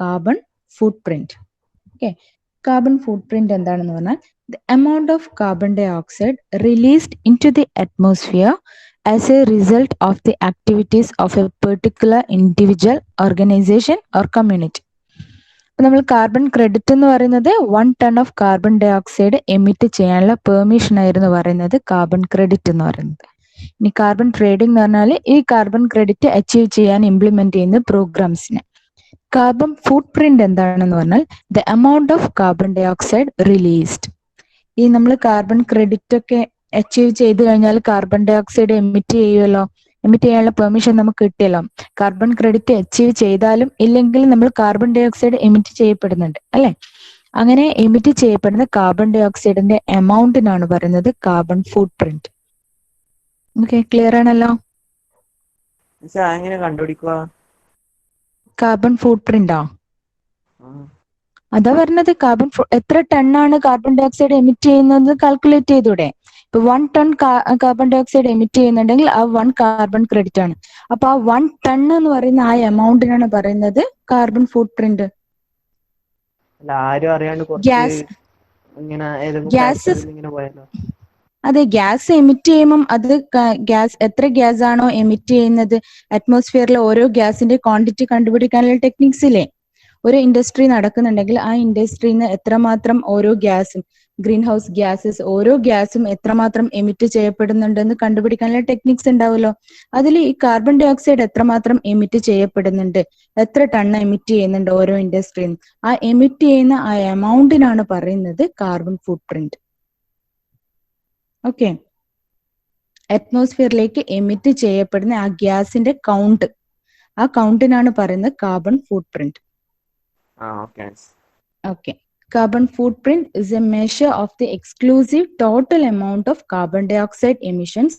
carbon footprint. Okay, carbon footprint എന്താണെന്ന് പറഞ്ഞാൽ the amount of carbon dioxide released into the atmosphere as a result of the activities of a particular individual, organization or community. നമ്മൾ carbon credit എന്ന് പറയുന്നത് 1 ton of carbon dioxide emit ചെയ്യാനുള്ള permission ആയിരുന്നു പറയുന്നത് carbon credit എന്ന് പറയുന്നത്. ഇനി carbon trading എന്ന് പറഞ്ഞാൽ ഈ കാർബൺ ക്രെഡിറ്റ് അച്ചീവ് ചെയ്യാൻ ഇംപ്ലിമെന്റ് ചെയ്യുന്ന പ്രോഗ്രാംസിനെ. കാർബൺ ഫുട് പ്രിന്റ് എന്താണെന്ന് പറഞ്ഞാൽ the amount of carbon dioxide released. ഈ നമ്മൾ കാർബൺ ക്രെഡിറ്റ് ഒക്കെ അച്ചീവ് ചെയ്ത് കഴിഞ്ഞാൽ കാർബൺ ഡൈ ഓക്സൈഡ് എമിറ്റ് ചെയ്യുമല്ലോ, എമിറ്റ് ചെയ്യാനുള്ള പെർമിഷൻ നമുക്ക് കിട്ടിയല്ലോ. കാർബൺ ക്രെഡിറ്റ് അച്ചീവ് ചെയ്താലും ഇല്ലെങ്കിലും നമ്മൾ കാർബൺ ഡൈ ഓക്സൈഡ് എമിറ്റ് ചെയ്യപ്പെടുന്നുണ്ട് അല്ലെ. അങ്ങനെ എമിറ്റ് ചെയ്യപ്പെടുന്ന കാർബൺ ഡൈ ഓക്സൈഡിന്റെ എമൗണ്ടിനാണ് പറയുന്നത് carbon footprint. Okay, clear ആണല്ലോ? കാർബൺ ഫുട് പ്രിന്റോ? അതാ പറഞ്ഞത് കാർബൺ എത്ര ടണ്ണാണ് കാർബൺ ഡൈ ഓക്സൈഡ് എമിറ്റ് ചെയ്യുന്നത് കാൽക്കുലേറ്റ് ചെയ്തൂടെ. ഇപ്പൊ 1 ton carbon dioxide emit ചെയ്യുന്നുണ്ടെങ്കിൽ ആ 1 കാർബൺ ക്രെഡിറ്റ് ആണ്. അപ്പൊ ആ 1 ton എന്ന് പറയുന്ന ആ എമൗണ്ടിനാണ് പറയുന്നത് കാർബൺ ഫുട് പ്രിന്റ്. അതെ, ഗ്യാസ് എമിറ്റ് ചെയ്യുമ്പം അത് ഗ്യാസ് എത്ര ഗ്യാസ് ആണോ എമിറ്റ് ചെയ്യുന്നത് അറ്റ്മോസ്ഫിയറിലെ ഓരോ ഗ്യാസിന്റെ ക്വാണ്ടിറ്റി കണ്ടുപിടിക്കാനുള്ള ടെക്നിക്സ് ഇല്ലേ. ഒരു ഇൻഡസ്ട്രി നടക്കുന്നുണ്ടെങ്കിൽ ആ ഇൻഡസ്ട്രിയിൽ നിന്ന് എത്രമാത്രം ഓരോ ഗ്യാസും ഗ്രീൻ ഹൗസ് ഗ്യാസസ് ഓരോ ഗ്യാസും എത്രമാത്രം എമിറ്റ് ചെയ്യപ്പെടുന്നുണ്ടെന്ന് കണ്ടുപിടിക്കാനുള്ള ടെക്നിക്സ് ഉണ്ടാവുമല്ലോ. അതിൽ ഈ കാർബൺ ഡൈ ഓക്സൈഡ് എത്രമാത്രം എമിറ്റ് ചെയ്യപ്പെടുന്നുണ്ട്, എത്ര ടൺ എമിറ്റ് ചെയ്യുന്നുണ്ട് ഓരോ ഇൻഡസ്ട്രിയിൽ, ആ എമിറ്റ് ചെയ്യുന്ന ആ എമൗണ്ടിനാണ് പറയുന്നത് carbon footprint. Okay, അറ്റ്മോസ്ഫിയറിലേക്ക് emit ചെയ്യപ്പെടുന്ന ആ ഗ്യാസിന്റെ കൗണ്ട്, ആ കൗണ്ടിനാണ് പറയുന്നത് carbon foot print. Okay. Carbon footprint is a measure of the exclusive total amount of carbon dioxide emissions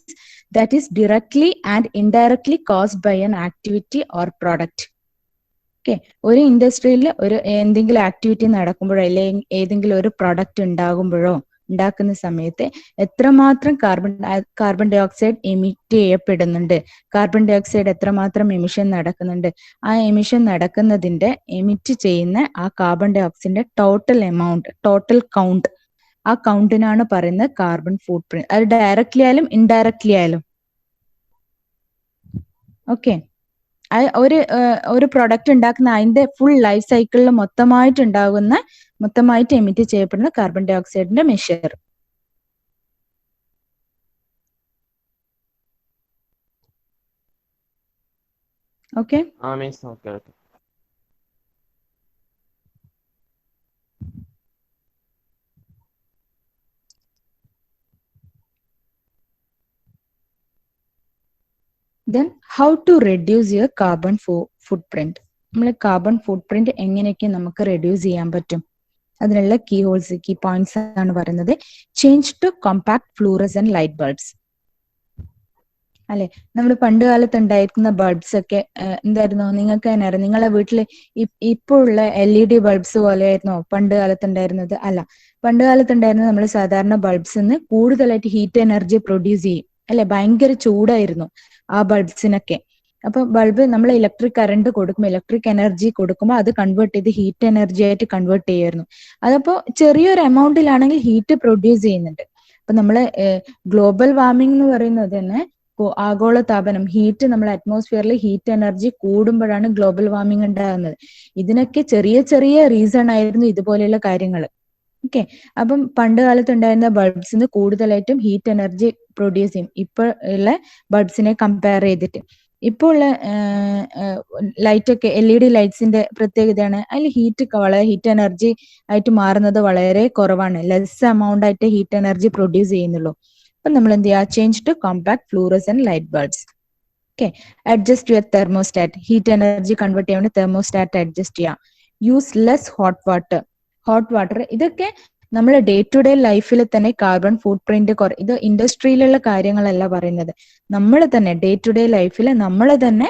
that is directly and indirectly caused by an activity or product. Okay. ഒരു ഇൻഡസ്ട്രിയിൽ ഒരു എന്തെങ്കിലും activity നടക്കുമ്പോഴോ അല്ലെങ്കിൽ ഏതെങ്കിലും ഒരു product ഉണ്ടാക്കുന്ന സമയത്ത് എത്രമാത്രം കാർബൺ ഡൈ ഓക്സൈഡ് എമിറ്റ് ചെയ്യപ്പെടുന്നുണ്ട്, കാർബൺ ഡൈ ഓക്സൈഡ് എത്രമാത്രം എമിഷൻ നടക്കുന്നുണ്ട്, ആ എമിഷൻ നടക്കുന്നതിന്റെ എമിറ്റ് ചെയ്യുന്ന ആ കാർബൺ ഡൈ ഓക്സൈഡിന്റെ ടോട്ടൽ എമൗണ്ട്, ടോട്ടൽ കൗണ്ട്, ആ കൗണ്ടിനാണ് പറയുന്നത് കാർബൺ ഫുട് പ്രിന്റ്. അത് ഡയറക്ട്ലി ആയാലും ഇൻഡയറക്ട്ലി ആയാലും. ഓക്കെ, ഒരു പ്രൊഡക്റ്റ് ഉണ്ടാക്കുന്ന അതിന്റെ ഫുൾ ലൈഫ് സൈക്കിളിൽ മൊത്തമായിട്ട് എമിറ്റ് ചെയ്യപ്പെടുന്ന കാർബൺ ഡൈ ഓക്സൈഡിന്റെ measure. Okay, then how to reduce your carbon footprint. നമ്മൾ കാർബൺ ഫുട് പ്രിന്റ് എങ്ങനെയൊക്കെ നമുക്ക് റെഡ്യൂസ് ചെയ്യാൻ പറ്റും, അതിനുള്ള കീ പോയിന്റ്സ് ആണ് പറയുന്നത്. Change to compact fluorescent light bulbs. അല്ലെ, നമ്മൾ പണ്ട് കാലത്ത് ഉണ്ടായിരിക്കുന്ന ബൾബ്സ് ഒക്കെ എന്തായിരുന്നു, നിങ്ങൾക്ക് തന്നെ അറിയാം. നിങ്ങളെ വീട്ടില് ഇപ്പൊ ഉള്ള LED ബൾബ്സ് പോലെയായിരുന്നോ പണ്ട് കാലത്ത് ഉണ്ടായിരുന്നത്? അല്ല, പണ്ട് കാലത്ത് ഉണ്ടായിരുന്നത് നമ്മൾ സാധാരണ ബൾബ്സിന്ന് കൂടുതലായിട്ട് ഹീറ്റ് എനർജി പ്രൊഡ്യൂസ് ചെയ്യും അല്ലെ. ഭയങ്കര ചൂടായിരുന്നു ആ ബൾബ്സിനൊക്കെ. അപ്പൊ ബൾബ് നമ്മൾ ഇലക്ട്രിക് കറണ്ട് കൊടുക്കുമ്പോൾ, ഇലക്ട്രിക് എനർജി കൊടുക്കുമ്പോൾ അത് കൺവേർട്ട് ചെയ്ത് ഹീറ്റ് എനർജി ആയിട്ട് കൺവേർട്ട് ചെയ്യായിരുന്നു. അതപ്പോ ചെറിയൊരു എമൗണ്ടിലാണെങ്കിൽ ഹീറ്റ് പ്രൊഡ്യൂസ് ചെയ്യുന്നുണ്ട്. അപ്പൊ നമ്മള് ഗ്ലോബൽ വാർമിംഗ് എന്ന് പറയുന്നത് തന്നെ ആഗോള താപനം, ഹീറ്റ്, നമ്മൾ അറ്റ്മോസ്ഫിയറിൽ ഹീറ്റ് എനർജി കൂടുമ്പോഴാണ് ഗ്ലോബൽ വാർമിംഗ് ഉണ്ടാകുന്നത്. ഇതിനൊക്കെ ചെറിയ ചെറിയ റീസൺ ആയിരുന്നു ഇതുപോലെയുള്ള കാര്യങ്ങൾ. ഓക്കെ, അപ്പം പണ്ട് കാലത്ത് ഉണ്ടായിരുന്ന ബൾബ്സിന് കൂടുതലായിട്ടും ഹീറ്റ് എനർജി പ്രൊഡ്യൂസ് ചെയ്യും ഇപ്പോൾ ഉള്ള ബൾബ്സിനെ കമ്പയർ ചെയ്തിട്ട്. ഇപ്പോൾ ഉള്ള ലൈറ്റ് ഒക്കെ LED ലൈറ്റ്സിന്റെ പ്രത്യേകതയാണ് അതിൽ ഹീറ്റ് എനർജി ആയിട്ട് മാറുന്നത് വളരെ കുറവാണ്. ലെസ് എമൗണ്ട് ആയിട്ട് ഹീറ്റ് എനർജി പ്രൊഡ്യൂസ് ചെയ്യുന്നുള്ളൂ. അപ്പൊ നമ്മൾ എന്ത് ചെയ്യുക, change to compact fluorescent light bulbs. Okay, adjust your thermostat. Heat energy convert ചെയ്യാൻ വേണ്ടി തെർമോസ്റ്റാറ്റ് അഡ്ജസ്റ്റ് ചെയ്യാം. Use less hot water. ഇതൊക്കെ നമ്മൾ ഡേ ടു ഡേ ലൈഫിൽ തന്നെ കാർബൺ ഫുട് പ്രിന്റ് ഇത് ഇൻഡസ്ട്രിയിലുള്ള കാര്യങ്ങളല്ല പറയുന്നത്, നമ്മൾ തന്നെ ഡേ ടു ഡേ ലൈഫിൽ നമ്മൾ തന്നെ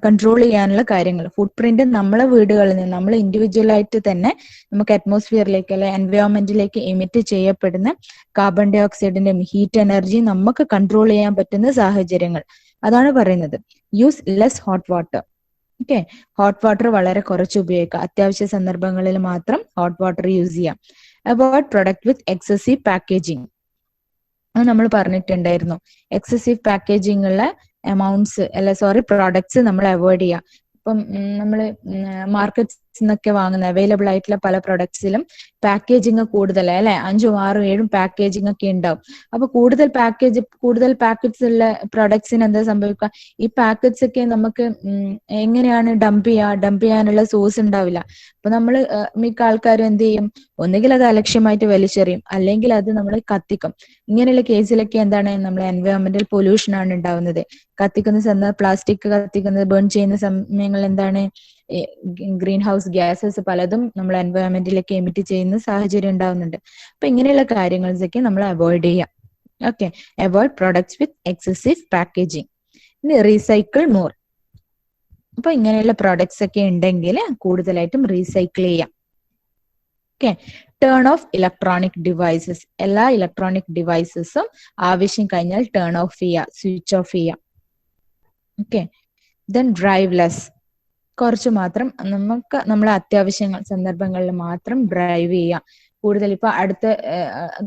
കൺട്രോൾ ചെയ്യാനുള്ള കാര്യങ്ങൾ. ഫുട് പ്രിന്റ് നമ്മളെ വീടുകളിൽ നിന്ന് നമ്മൾ ഇൻഡിവിജ്വൽ ആയിട്ട് തന്നെ നമുക്ക് അറ്റ്മോസ്ഫിയറിലേക്ക് അല്ലെ എൻവയോൺമെന്റിലേക്ക് എമിറ്റ് ചെയ്യപ്പെടുന്ന കാർബൺ ഡൈ ഓക്സൈഡിന്റെ ഹീറ്റ് എനർജി നമുക്ക് കൺട്രോൾ ചെയ്യാൻ പറ്റുന്ന സാഹചര്യങ്ങൾ, അതാണ് പറയുന്നത്. Use less hot water. Okay, hot water വളരെ കുറച്ച് ഉപയോഗിക്കുക. അത്യാവശ്യ സന്ദർഭങ്ങളിൽ മാത്രം ഹോട്ട് വാട്ടർ യൂസ് ചെയ്യാം. അവോയ്ഡ് പ്രൊഡക്റ്റ് വിത്ത് എക്സസീവ് പാക്കേജിങ്. അത് നമ്മൾ പറഞ്ഞിട്ടുണ്ടായിരുന്നു. എക്സസീവ് പാക്കേജിംഗ് ഉള്ള പ്രോഡക്ട്സ് നമ്മൾ അവോയ്ഡ് ചെയ്യാം. ഇപ്പം നമ്മൾ മാർക്കറ്റ്സ് നിന്നൊക്കെ വാങ്ങുന്ന അവൈലബിൾ ആയിട്ടുള്ള പല പ്രൊഡക്ട്സിലും പാക്കേജിങ് കൂടുതൽ അല്ലെ, 5ഉം 6ഉം 7ഉം പാക്കേജിംഗ് ഒക്കെ ഉണ്ടാവും. അപ്പൊ കൂടുതൽ പാക്കറ്റ്സ് ഉള്ള പ്രൊഡക്ട്സിന് എന്താ സംഭവിക്കുക, ഈ പാക്കറ്റ്സ് ഒക്കെ നമുക്ക് എങ്ങനെയാണ് ഡംപ് ചെയ്യാനുള്ള സോഴ്സ് ഉണ്ടാവില്ല. അപ്പൊ നമ്മൾ മിക്ക ആൾക്കാരും എന്ത് ചെയ്യും, ഒന്നുകിൽ അത് അലക്ഷ്യമായിട്ട് വലിച്ചെറിയും, അല്ലെങ്കിൽ അത് നമ്മൾ കത്തിക്കും. ഇങ്ങനെയുള്ള കേസിലൊക്കെ എന്താണ്, നമ്മൾ എൻവയോൺമെന്റൽ പൊല്യൂഷൻ ആണ് ഉണ്ടാവുന്നത്. പ്ലാസ്റ്റിക് കത്തിക്കുന്നത്, ബേൺ ചെയ്യുന്ന സമയങ്ങളിൽ എന്താണ്, ഗ്രീൻ ഹൗസ് ഗ്യാസസ് പലതും നമ്മൾ എൻവയോൺമെന്റിലേക്ക് എമിറ്റ് ചെയ്യുന്ന സാഹചര്യം ഉണ്ടാവുന്നുണ്ട്. അപ്പൊ ഇങ്ങനെയുള്ള കാര്യങ്ങളൊക്കെ നമ്മൾ അവോയ്ഡ് ചെയ്യാം. ഓക്കെ, അവോയ്ഡ് പ്രൊഡക്ട്സ് വിത്ത് എക്സസീവ് പാക്കേജിങ്. ഇനി റീസൈക്കിൾ മോർ. അപ്പൊ ഇങ്ങനെയുള്ള പ്രൊഡക്ട്സ് ഒക്കെ ഉണ്ടെങ്കിൽ കൂടുതലായിട്ടും റീസൈക്കിൾ ചെയ്യാം. Okay, turn of electronic devices. എല്ലാ ഇലക്ട്രോണിക് ഡിവൈസസും ആവശ്യം കഴിഞ്ഞാൽ ടേൺ ഓഫ് ചെയ്യുക, സ്വിച്ച് ഓഫ് ചെയ്യാം. Okay, then drive less. കുറച്ച് മാത്രം നമ്മളെ അത്യാവശ്യ സന്ദർഭങ്ങളിൽ മാത്രം ഡ്രൈവ് ചെയ്യാം. കൂടുതൽ ഇപ്പൊ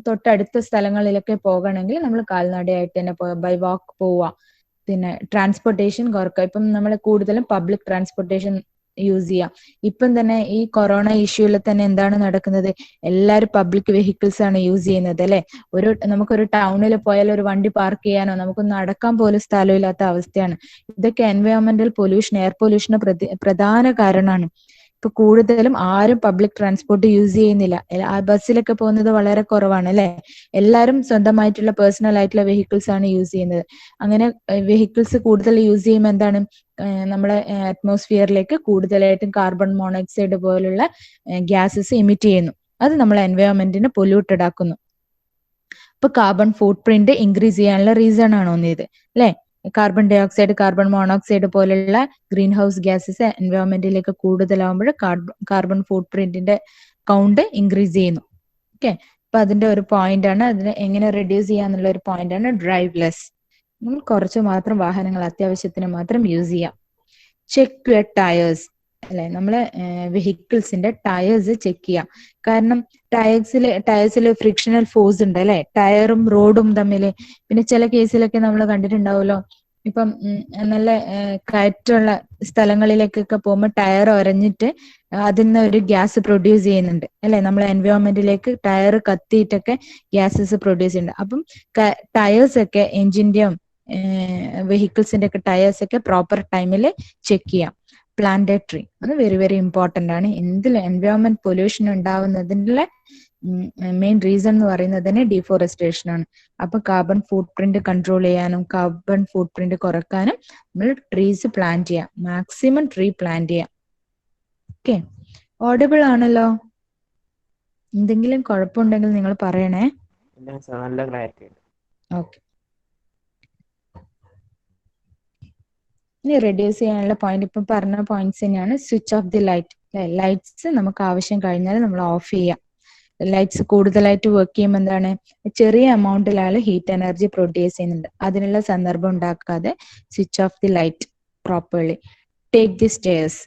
തൊട്ടടുത്ത സ്ഥലങ്ങളിലൊക്കെ പോകണമെങ്കിൽ നമ്മൾ കാൽനടയായിട്ട് തന്നെ ബൈ വാക്ക് പോവുക. പിന്നെ ട്രാൻസ്പോർട്ടേഷൻ കുറക്കുക. ഇപ്പം നമ്മൾ കൂടുതലും പബ്ലിക് ട്രാൻസ്പോർട്ടേഷൻ യൂസ് ചെയ്യാം. ഇപ്പം തന്നെ ഈ കൊറോണ ഇഷ്യൂയിൽ തന്നെ എന്താണ് നടക്കുന്നത്, എല്ലാവരും പബ്ലിക് വെഹിക്കിൾസ് ആണ് യൂസ് ചെയ്യുന്നത് അല്ലെ. നമുക്കൊരു ടൗണിൽ പോയാൽ ഒരു വണ്ടി പാർക്ക് ചെയ്യാനോ നമുക്കൊന്ന് നടക്കാൻ പോലും സ്ഥലമില്ലാത്ത അവസ്ഥയാണ്. ഇതൊക്കെ എൻവയോൺമെന്റൽ പൊല്യൂഷൻ, എയർ പൊല്യൂഷന് പ്രധാന കാരണമാണ്. ഇപ്പൊ കൂടുതലും ആരും പബ്ലിക് ട്രാൻസ്പോർട്ട് യൂസ് ചെയ്യുന്നില്ല. ബസ്സിലൊക്കെ പോകുന്നത് വളരെ കുറവാണ് അല്ലെ. എല്ലാവരും സ്വന്തമായിട്ടുള്ള പേഴ്സണൽ ആയിട്ടുള്ള വെഹിക്കിൾസ് ആണ് യൂസ് ചെയ്യുന്നത്. അങ്ങനെ വെഹിക്കിൾസ് കൂടുതൽ യൂസ് ചെയ്യുമ്പോൾ എന്താണ്, നമ്മളെ അറ്റ്മോസ്ഫിയറിലേക്ക് കൂടുതലായിട്ടും കാർബൺ മോണോക്സൈഡ് പോലുള്ള ഗ്യാസസ് എമിറ്റ് ചെയ്യുന്നു. അത് നമ്മളെ എൻവയോൺമെന്റിനെ പൊല്യൂട്ടഡ് ആക്കുന്നു. ഇപ്പൊ കാർബൺ ഫുട് പ്രിന്റ് ഇൻക്രീസ് ചെയ്യാനുള്ള റീസൺ ആണ് ഒന്നിത് അല്ലെ. Carbon dioxide, carbon monoxide പോലുള്ള ഗ്രീൻ ഹൗസ് ഗ്യാസസ് എൻവയോൺമെന്റിലേക്ക് കൂടുതലാവുമ്പോൾ കാർബൺ ഫുട് പ്രിന്റിന്റെ കൗണ്ട് ഇൻക്രീസ് ചെയ്യുന്നു. ഓക്കെ, അപ്പൊ അതിന്റെ ഒരു പോയിന്റ് ആണ്, അതിനെ എങ്ങനെ റെഡ്യൂസ് ചെയ്യാന്നുള്ള ഒരു പോയിന്റ് ആണ് ഡ്രൈവ് ലെസ്. നമ്മൾ കുറച്ച് മാത്രം വാഹനങ്ങൾ അത്യാവശ്യത്തിന് മാത്രം യൂസ് ചെയ്യാം. ചെക്ക് യുവർ ടയേഴ്സ് അല്ലെ, നമ്മളെ വെഹിക്കിൾസിന്റെ ടയേഴ്സ് ചെക്ക് ചെയ്യാം. കാരണം ടയേഴ്സിൽ ഫ്രിക്ഷണൽ ഫോഴ്സ് ഉണ്ട് അല്ലെ, ടയറും റോഡും തമ്മിൽ. പിന്നെ ചില കേസിലൊക്കെ നമ്മൾ കണ്ടിട്ടുണ്ടാവുമല്ലോ, ഇപ്പം നല്ല കയറ്റുള്ള സ്ഥലങ്ങളിലേക്കൊക്കെ പോകുമ്പോൾ ടയർ ഒരഞ്ഞിട്ട് അതിൽ നിന്ന് ഒരു ഗ്യാസ് പ്രൊഡ്യൂസ് ചെയ്യുന്നുണ്ട് അല്ലെ. നമ്മൾ എൻവയോൺമെന്റിലേക്ക് ടയർ കത്തിയിട്ടൊക്കെ ഗ്യാസസ് പ്രൊഡ്യൂസ് ചെയ്യുന്നുണ്ട്. അപ്പം ടയേഴ്സ് ഒക്കെ എഞ്ചിന്റെയും വെഹിക്കിൾസിന്റെ ഒക്കെ ടയേഴ്സ് ഒക്കെ പ്രോപ്പർ ടൈമിൽ ചെക്ക് ചെയ്യാം. പ്ലാന്റ് എ ട്രീ, അത് വെരി വെരി ഇമ്പോർട്ടന്റ് ആണ്. എന്തിലും എൻവയോൺമെന്റ് പൊല്യൂഷൻ ഉണ്ടാവുന്നതിന്റെ മെയിൻ റീസൺ എന്ന് പറയുന്നത് ഡീഫോറസ്റ്റേഷൻ ആണ്. അപ്പൊ കാർബൺ ഫുട് പ്രിന്റ് കൺട്രോൾ ചെയ്യാനും കാർബൺ ഫുട് പ്രിന്റ് കുറക്കാനും നമ്മൾ ട്രീസ് പ്ലാന്റ് ചെയ്യാം, മാക്സിമം ട്രീ പ്ലാന്റ് ചെയ്യാം. ഓക്കെ, ഓഡിബിൾ ആണല്ലോ. എന്തെങ്കിലും കുഴപ്പമുണ്ടെങ്കിൽ നിങ്ങൾ പറയണേ. ഓക്കെ, ഇനി റെഡ്യൂസ് ചെയ്യാനുള്ള പോയിന്റ് ഇപ്പം പറഞ്ഞ പോയിന്റ്സ് തന്നെയാണ്. Switch off the light. Lights നമുക്ക് ആവശ്യം കഴിഞ്ഞാൽ നമ്മൾ ഓഫ് ചെയ്യാം. ലൈറ്റ്സ് കൂടുതലായിട്ട് വർക്ക് ചെയ്യുമ്പോൾ എന്താണ്, ചെറിയ എമൗണ്ടിലാണ് ഹീറ്റ് എനർജി പ്രൊഡ്യൂസ് ചെയ്യുന്നുണ്ട്. അതിനുള്ള സന്ദർഭം ഉണ്ടാക്കാതെ switch off the light properly. Take the stairs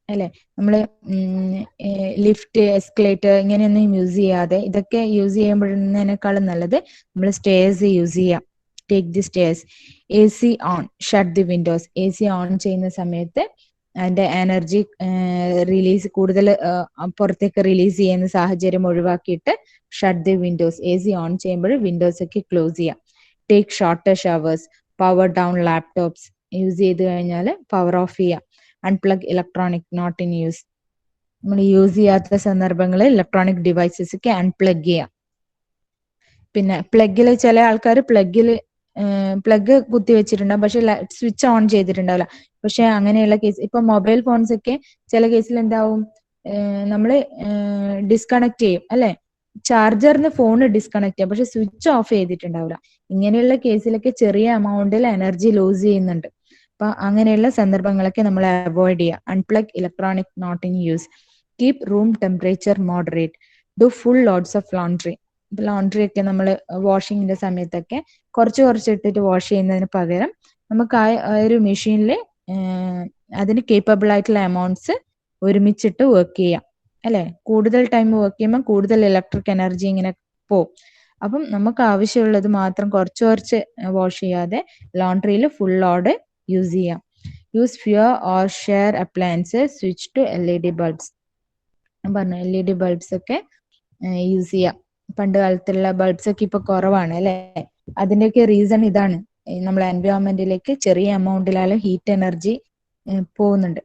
അല്ലെ, നമ്മള് ലിഫ്റ്റ്, എസ്കലേറ്റർ ഇങ്ങനെയൊന്നും യൂസ് ചെയ്യാതെ, ഇതൊക്കെ യൂസ് ചെയ്യുമ്പോഴേക്കാളും നല്ലത് നമ്മൾ സ്റ്റെയർസ് യൂസ് ചെയ്യാം. Take the stairs. A C on, shut the windows. A C on ചെയ്യുന്ന സമയത്ത് അതിന്റെ എനർജി റിലീസ് കൂടുതൽ പുറത്തേക്ക് റിലീസ് ചെയ്യുന്ന സാഹചര്യം ഒഴിവാക്കിയിട്ട് shut the windows. A C on ചെയ്യുമ്പോൾ വിൻഡോസ് ഒക്കെ ക്ലോസ് ചെയ്യാം. Take shorter showers. Power down laptops. Use ചെയ്ത് കഴിഞ്ഞാൽ പവർ ഓഫ് ചെയ്യാം. Unplug electronic not in use. നമ്മൾ യൂസ് ചെയ്യാത്ത സന്ദർഭങ്ങളിൽ ഇലക്ട്രോണിക് ഡിവൈസസ് ഒക്കെ അൺപ്ലഗ് ചെയ്യാം. പിന്നെ പ്ലഗിൽ ചില ആൾക്കാർ പ്ലഗ് കുത്തി വെച്ചിട്ടുണ്ടാവും, പക്ഷെ സ്വിച്ച് ഓൺ ചെയ്തിട്ടുണ്ടാവില്ല. പക്ഷെ അങ്ങനെയുള്ള കേസ്, ഇപ്പൊ മൊബൈൽ ഫോൺസ് ഒക്കെ ചില കേസിൽ എന്താവും, നമ്മള് ഡിസ്കണക്ട് ചെയ്യും അല്ലെ. ചാർജറിന് ഫോൺ ഡിസ്കണക്ട് ചെയ്യാം, പക്ഷെ സ്വിച്ച് ഓഫ് ചെയ്തിട്ടുണ്ടാവില്ല. ഇങ്ങനെയുള്ള കേസിലൊക്കെ ചെറിയ എമൗണ്ടിൽ എനർജി ലൂസ് ചെയ്യുന്നുണ്ട്. അപ്പൊ അങ്ങനെയുള്ള സന്ദർഭങ്ങളൊക്കെ നമ്മൾ അവോയ്ഡ് ചെയ്യുക. Unplug electronic not in use. Keep room temperature moderate. Do full loads of laundry. Laundry ഒക്കെ നമ്മൾ വാഷിങ്ങിന്റെ സമയത്തൊക്കെ കുറച്ച് ഇട്ടിട്ട് വാഷ് ചെയ്യുന്നതിന് പകരം നമുക്ക് ആ ഒരു മെഷീനിൽ അതിന് കേപ്പബിൾ ആയിട്ടുള്ള എമൗണ്ട്സ് ഒരുമിച്ചിട്ട് വർക്ക് ചെയ്യാം അല്ലെ. കൂടുതൽ ടൈം വർക്ക് ചെയ്യുമ്പോൾ കൂടുതൽ ഇലക്ട്രിക് എനർജി ഇങ്ങനെ പോകും. അപ്പം നമുക്ക് ആവശ്യമുള്ളത് മാത്രം കുറച്ച് കുറച്ച് വാഷ് ചെയ്യാതെ ലോണ്ടറിയിൽ ഫുൾ ലോഡ് യൂസ് ചെയ്യാം. Use fewer or share appliances, switch to LED bulbs. ഞാൻ പറഞ്ഞു LED ബൾബ്സ് ഒക്കെ യൂസ് ചെയ്യാം. പണ്ട് കാലത്തുള്ള ബൾബ്സ് ഒക്കെ ഇപ്പൊ കുറവാണ് അല്ലെ. അതിന്റെയൊക്കെ റീസൺ ഇതാണ്, നമ്മളെ എൻവയോൺമെന്റിലേക്ക് ചെറിയ എമൗണ്ടിലായാലും ഹീറ്റ് എനർജി പോകുന്നുണ്ട്.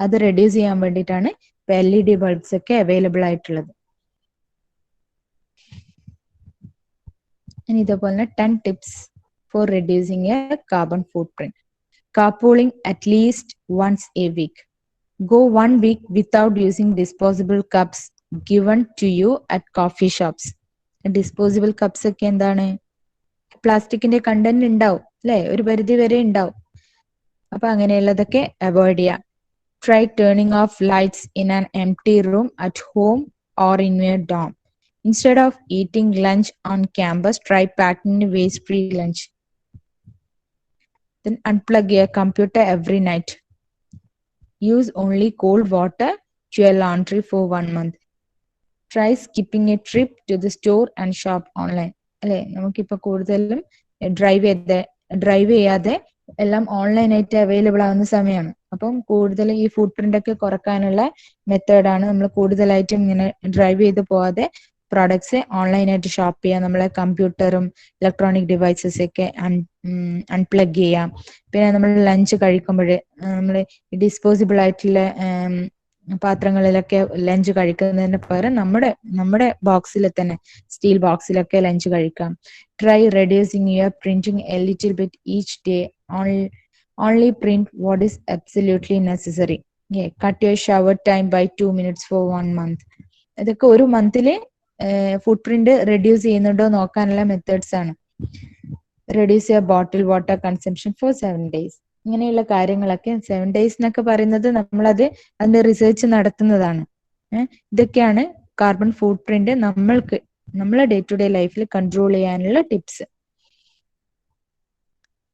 അത് റെഡ്യൂസ് ചെയ്യാൻ വേണ്ടിയിട്ടാണ് ഇപ്പൊ LED ബൾബ്സ് ഒക്കെ അവൈലബിൾ ആയിട്ടുള്ളത്. ഇനി ഇതേപോലെ തന്നെ 10 tips for reducing a carbon footprint. Carpooling at least once a week. Go 1 week without using disposable cups given to you at coffee shops. Disposable cups ഒക്കെ എന്താണ്, പ്ലാസ്റ്റിക്കിന്റെ കണ്ടന്റ് ഉണ്ടാവും അല്ലെ, ഒരു പരിധി വരെ ഉണ്ടാവും. അപ്പൊ അങ്ങനെയുള്ളതൊക്കെ അവോയ്ഡ് ചെയ്യാം. Try turning off lights in an empty room at home or in your dorm. Instead of eating lunch on campus, try packing a waste-free lunch. Then unplug your computer every night. Use only cold water to your laundry for 1 month. Try skipping a trip to the store and shop online. അല്ലെ, നമുക്കിപ്പോ കൂടുതലും drive ചെയ്യാതെ എല്ലാം ഓൺലൈനായിട്ട് available ആവുന്ന സമയമാണ്. അപ്പം കൂടുതൽ ഈ ഫുട് പ്രിന്റ് ഒക്കെ കുറക്കാനുള്ള മെത്തേഡാണ് നമ്മൾ കൂടുതലായിട്ടും ഇങ്ങനെ ഡ്രൈവ് ചെയ്ത് പോവാതെ പ്രോഡക്ട്സ് ഓൺലൈനായിട്ട് ഷോപ്പ് ചെയ്യാം. നമ്മളെ കമ്പ്യൂട്ടറും ഇലക്ട്രോണിക് ഡിവൈസസ് ഒക്കെ അൺപ്ലഗ് ചെയ്യാം. പിന്നെ നമ്മൾ ലഞ്ച് കഴിക്കുമ്പോൾ നമ്മൾ ഡിസ്പോസിബിൾ ആയിട്ടുള്ള പാത്രങ്ങളിലൊക്കെ ലഞ്ച് കഴിക്കുന്നതിന് പകരം നമ്മുടെ ബോക്സിൽ തന്നെ സ്റ്റീൽ ബോക്സിലൊക്കെ ലഞ്ച് കഴിക്കാം. Try reducing your printing a little bit each day. Only print what is absolutely necessary. Cut your shower time by 2 minutes for 1 month. ഇതൊക്കെ ഒരു മന്തില് ഫുട് പ്രിന്റ് റെഡ്യൂസ് ചെയ്യുന്നുണ്ടോ നോക്കാനുള്ള മെത്തേഡ്സ് ആണ്. Reduce your bottle water consumption for 7 days. ഇങ്ങനെയുള്ള കാര്യങ്ങളൊക്കെ 7 days എന്നൊക്കെ പറയുന്നത് നമ്മളത് അതിന്റെ റിസർച്ച് നടത്തുന്നതാണ്. ഇതൊക്കെയാണ് കാർബൺ ഫുട് പ്രിന്റ് നമ്മളെ ഡേ ടു ഡേ ലൈഫിൽ കൺട്രോൾ ചെയ്യാനുള്ള ടിപ്സ്.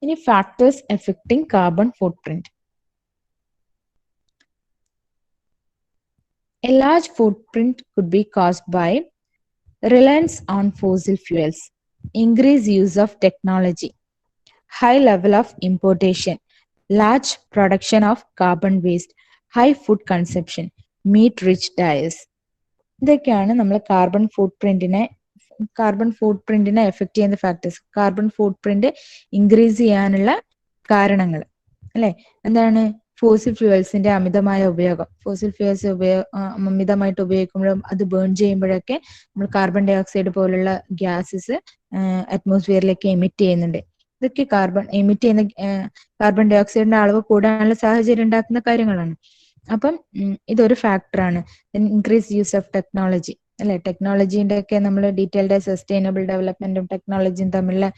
ഇനി factors affecting carbon footprint. A large footprint could be caused by reliance on fossil fuels, increased use of technology, high level of importation, large production of carbon waste, high food consumption, meat-rich diets. ഇതൊക്കെയാണ് നമ്മൾ carbon ഫുട് പ്രിന്റിനെ effect ചെയ്യുന്ന factors. Carbon footprint increase ചെയ്യാനുള്ള കാരണങ്ങൾ അല്ലെ. എന്താണ്? Fossil ഫ്യൂവൽസിന്റെ അമിതമായ ഉപയോഗം. Fossil fuels അമിതമായിട്ട് ഉപയോഗിക്കുമ്പോഴും അത് ബേൺ ചെയ്യുമ്പോഴൊക്കെ നമ്മൾ കാർബൺ ഡൈ ഓക്സൈഡ് പോലുള്ള ഗ്യാസസ് അറ്റ്മോസ്ഫിയറിലേക്ക് എമിറ്റ് ചെയ്യുന്നുണ്ട്. ഇതൊക്കെ എമിറ്റ് ചെയ്യുന്ന കാർബൺ ഡൈ ഓക്സൈഡിന്റെ അളവ് കൂടാനുള്ള സാഹചര്യം ഉണ്ടാക്കുന്ന കാര്യങ്ങളാണ്. അപ്പം ഇതൊരു ഫാക്ടറാണ്. ഇൻക്രീസ് യൂസ് ഓഫ് ടെക്നോളജി അല്ലെ. ടെക്നോളജീന്റെ ഒക്കെ നമ്മൾ ഡീറ്റെയിൽഡ് സസ്റ്റൈനബിൾ ഡെവലപ്മെന്റും ടെക്നോളജിയും തമ്മിലുള്ള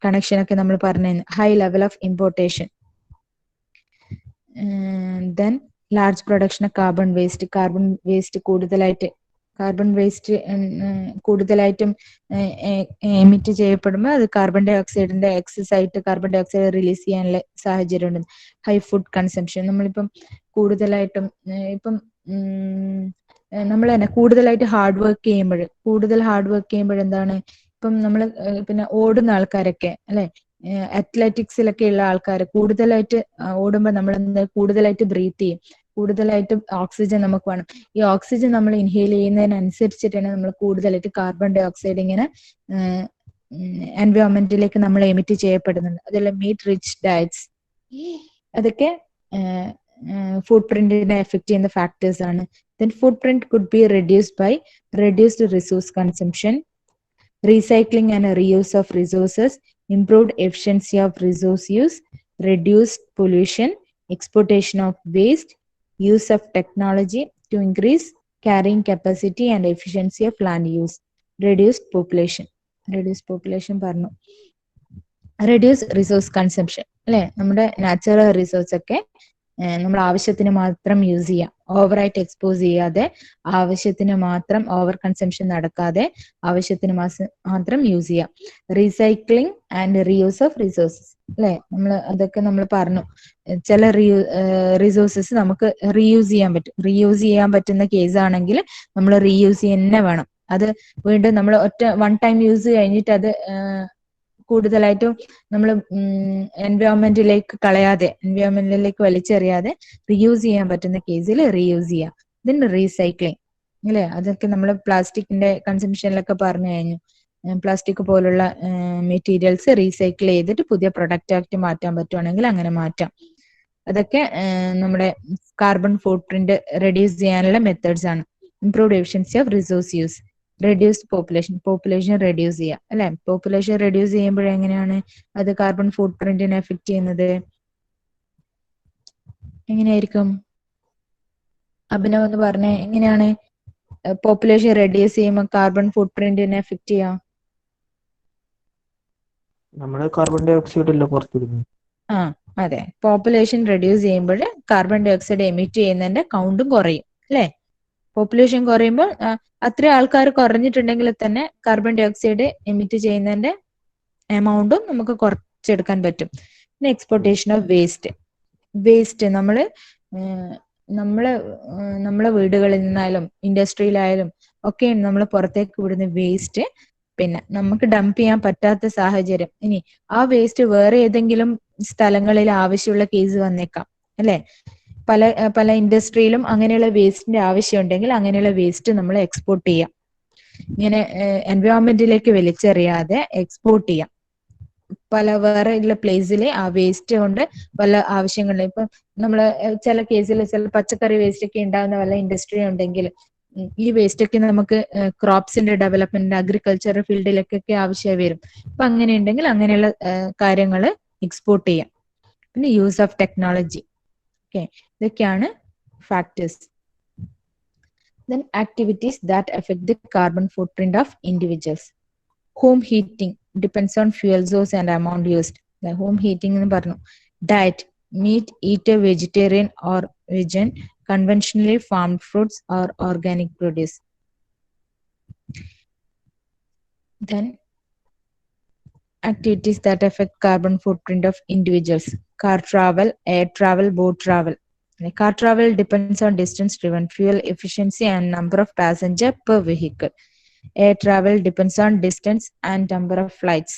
കണക്ഷനൊക്കെ നമ്മൾ പറഞ്ഞു. High level of importation. Then large production of carbon waste കൂടുതലായിട്ടും എമിറ്റ് ചെയ്യപ്പെടുമ്പോൾ അത് കാർബൺ ഡൈ ഓക്സൈഡിന്റെ എക്സസ് ആയിട്ട് കാർബൺ ഡൈ ഓക്സൈഡ് റിലീസ് ചെയ്യാനുള്ള സാഹചര്യം ഉണ്ട്. High food consumption. നമ്മളിപ്പം കൂടുതലായിട്ടും നമ്മൾ തന്നെ കൂടുതലായിട്ട് ഹാർഡ് വർക്ക് ചെയ്യുമ്പോൾ എന്താണ്, ഇപ്പം നമ്മൾ പിന്നെ ഓടുന്ന ആൾക്കാരൊക്കെ അല്ലെ, അത്ലറ്റിക്സിലൊക്കെ ഉള്ള ആൾക്കാർ കൂടുതലായിട്ട് ഓടുമ്പോൾ നമ്മൾ കൂടുതലായിട്ട് ബ്രീത്ത് ചെയ്യും. കൂടുതലായിട്ട് ഓക്സിജൻ നമുക്ക് വേണം. ഈ ഓക്സിജൻ നമ്മൾ ഇൻഹെയിൽ ചെയ്യുന്നതിനനുസരിച്ചിട്ടാണ് നമ്മൾ കൂടുതലായിട്ട് കാർബൺ ഡൈ ഓക്സൈഡ് ഇങ്ങനെ എൻവയോൺമെന്റിലേക്ക് നമ്മൾ എമിറ്റ് ചെയ്യപ്പെടുന്നുണ്ട്. അതല്ല മീറ്റ് റിച്ച് ഡയറ്റ്സ്, അതൊക്കെ ഫുഡ് പ്രിന്റിനെ എഫക്ട് ചെയ്യുന്ന ഫാക്ടേഴ്സ് ആണ്. Then footprint could be reduced by reduced resource consumption, recycling and reuse of resources, improved efficiency of resource use, reduced pollution, exploitation of waste, use of technology to increase carrying capacity and efficiency of land use, reduced population പറഞ്ഞു. reduce resource consumption അല്ലെ. നമ്മുടെ natural resource ഒക്കെ നമ്മൾ ആവശ്യത്തിന് മാത്രം use ചെയ്യാം. ഓവറായിട്ട് expose ചെയ്യാതെ, ആവശ്യത്തിന് മാത്രം ഓവർ കൺസംഷൻ നടക്കാതെ ആവശ്യത്തിന് മാത്രം യൂസ് ചെയ്യാം. Recycling and reuse of resources. അല്ലെ? അതൊക്കെ നമ്മൾ പറഞ്ഞു. ചില റിസോഴ്സസ് നമുക്ക് റീയൂസ് ചെയ്യാൻ പറ്റും. റീയൂസ് ചെയ്യാൻ പറ്റുന്ന കേസ് ആണെങ്കിൽ നമ്മൾ റീയൂസ് തന്നെ വേണം. അത് വീണ്ടും നമ്മൾ വൺ ടൈം യൂസ് കഴിഞ്ഞിട്ട് അത് കൂടുതലായിട്ടും നമ്മൾ എൻവയോൺമെന്റിലേക്ക് വലിച്ചെറിയാതെ റീയൂസ് ചെയ്യാൻ പറ്റുന്ന കേസിൽ റീയൂസ് ചെയ്യാം. ദെൻ റീസൈക്ലിംഗ്, അല്ലെ? അതൊക്കെ നമ്മൾ പ്ലാസ്റ്റിക്കിന്റെ കൺസംഷനിലൊക്കെ പറഞ്ഞു കഴിഞ്ഞു. പ്ലാസ്റ്റിക് പോലുള്ള മെറ്റീരിയൽസ് റീസൈക്കിൾ ചെയ്തിട്ട് പുതിയ പ്രൊഡക്റ്റ് ആക്കി മാറ്റാൻ പറ്റുവാണെങ്കിൽ അങ്ങനെ മാറ്റാം. അതൊക്കെ നമ്മുടെ കാർബൺ ഫുട് പ്രിന്റ് റെഡ്യൂസ് ചെയ്യാനുള്ള മെത്തേഡ്സ് ആണ്. Improved efficiency of resource use, reduce population reduce ചെയ്യുക, അല്ലെ? പോപ്പുലേഷൻ റെഡ്യൂസ് ചെയ്യുമ്പോഴെങ്ങനെയാണ് അത് കാർബൺ ഫുട് പ്രിന്റിനെ എഫക്ട് ചെയ്യുന്നത്? എങ്ങനെയായിരിക്കും? അഭിനവ് എന്ന് പറഞ്ഞേ, എങ്ങനെയാണ് പോപ്പുലേഷൻ റെഡ്യൂസ് ചെയ്യുമ്പോൾ കാർബൺ ഫുട് പ്രിന്റിനെ എഫക്ട് ചെയ്യാം? നമ്മള് കാർബൺ ഡൈ ഓക്സൈഡ് അല്ല പുറത്തിടുന്നത്. അതെ, പോപ്പുലേഷൻ റെഡ്യൂസ് ചെയ്യുമ്പോൾ കാർബൺ ഡൈ ഓക്സൈഡ് എമിറ്റ് ചെയ്യുന്നതിന്റെ കൗണ്ടും കുറയും, അല്ലെ? പോപ്പുലേഷൻ കുറയുമ്പോൾ അത്രയും ആൾക്കാർ കുറഞ്ഞിട്ടുണ്ടെങ്കിൽ തന്നെ കാർബൺ ഡൈ ഓക്സൈഡ് എമിറ്റ് ചെയ്യുന്നതിന്റെ എമൗണ്ടും നമുക്ക് കുറച്ചെടുക്കാൻ പറ്റും. പിന്നെ എക്സ്പോർട്ടേഷൻ ഓഫ് വേസ്റ്റ് നമ്മളെ വീടുകളിൽ നിന്നായാലും ഇൻഡസ്ട്രിയിലായാലും ഒക്കെ നമ്മൾ പുറത്തേക്ക് വിടുന്ന വേസ്റ്റ് പിന്നെ നമുക്ക് ഡംപ് ചെയ്യാൻ പറ്റാത്ത സാഹചര്യം, ഇനി ആ വേസ്റ്റ് വേറെ ഏതെങ്കിലും സ്ഥലങ്ങളിൽ ആവശ്യമുള്ള കേസ് വന്നേക്കാം, അല്ലെ? പല ഇൻഡസ്ട്രിയിലും അങ്ങനെയുള്ള വേസ്റ്റിന്റെ ആവശ്യമുണ്ടെങ്കിൽ അങ്ങനെയുള്ള വേസ്റ്റ് നമ്മൾ എക്സ്പോർട്ട് ചെയ്യാം. ഇങ്ങനെ എൻവയോൺമെന്റിലേക്ക് വലിച്ചെറിയാതെ എക്സ്പോർട്ട് ചെയ്യാം. വേറെ ഉള്ള പ്ലേസിൽ ആ വേസ്റ്റ് കൊണ്ട് പല ആവശ്യങ്ങളിൽ, ഇപ്പൊ നമ്മള് ചില കേസിൽ ചില പച്ചക്കറി വേസ്റ്റ് ഒക്കെ ഉണ്ടാകുന്ന വല്ല ഇൻഡസ്ട്രി ഉണ്ടെങ്കിൽ ഈ വേസ്റ്റ് ഒക്കെ നമുക്ക് ക്രോപ്സിന്റെ ഡെവലപ്മെന്റ്, അഗ്രികൾച്ചർ ഫീൽഡിലേക്കൊക്കെ ആവശ്യമായി വരും. അപ്പൊ അങ്ങനെ ഉണ്ടെങ്കിൽ അങ്ങനെയുള്ള കാര്യങ്ങൾ എക്സ്പോർട്ട് ചെയ്യാം. പിന്നെ യൂസ് ഓഫ് ടെക്നോളജി, ഓക്കെ, ഇതൊക്കെയാണ് factors. Then activities that affect the carbon footprint of individuals. Home heating depends on fuel source and amount used. The home heating എന്ന് പറഞ്ഞു. Diet, meat, eat a vegetarian or vegan, conventionally farmed fruits or organic produce. Then activities that affect carbon footprint of individuals. Car travel, air travel, boat travel. Car travel depends on distance driven, fuel efficiency and number of passenger per vehicle. Air travel depends on distance and number of flights.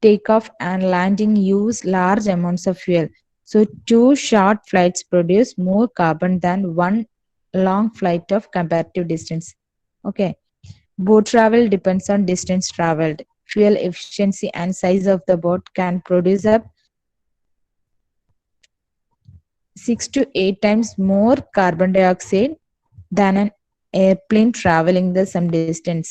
Takeoff and landing use large amounts of fuel. So 2 short flights produce more carbon than 1 long flight of comparative distance. Okay. Boat travel depends on distance traveled. Fuel efficiency and size of the boat can produce up 6 to 8 times more carbon dioxide than an airplane traveling the some distance.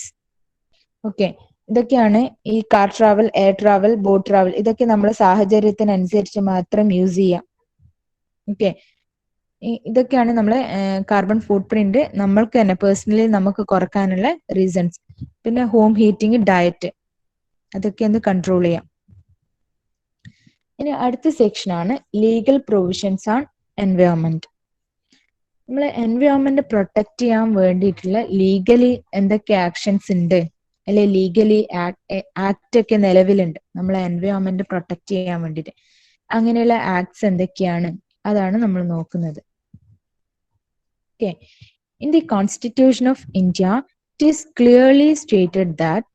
Okay. ഇതൊക്കെയാണ് ഈ car travel, air travel, boat travel. ഇതൊക്കെ നമ്മുടെ സാഹചര്യത്തിനനുസരിച്ച് മാത്രം use ചെയ്യാം. Okay, ഇതൊക്കെയാണ് നമ്മളെ carbon ഫുട് print നമ്മൾക്ക് തന്നെ പേഴ്സണലി നമുക്ക് കുറക്കാനുള്ള റീസൺസ്. പിന്നെ ഹോം ഹീറ്റിംഗ്, ഡയറ്റ്, അതൊക്കെ ഒന്ന് കൺട്രോൾ ചെയ്യാം. ഇനി അടുത്ത സെക്ഷനാണ് ലീഗൽ പ്രൊവിഷൻസ് ഓൺ എൻവയോൺമെന്റ്. നമ്മൾ എൻവയോൺമെന്റ് പ്രൊട്ടക്ട് ചെയ്യാൻ വേണ്ടിയിട്ടുള്ള ലീഗലി എന്തൊക്കെ ആക്ഷൻസ് ഉണ്ട്, അല്ലെ ലീഗലി ആക്ട് ഒക്കെ നിലവിലുണ്ട് നമ്മളെ എൻവയോൺമെന്റ് പ്രൊട്ടക്ട് ചെയ്യാൻ വേണ്ടിയിട്ട്. അങ്ങനെയുള്ള ആക്ട്സ് എന്തൊക്കെയാണ്, അതാണ് നമ്മൾ നോക്കുന്നത്. Okay, in the constitution of India it is clearly stated that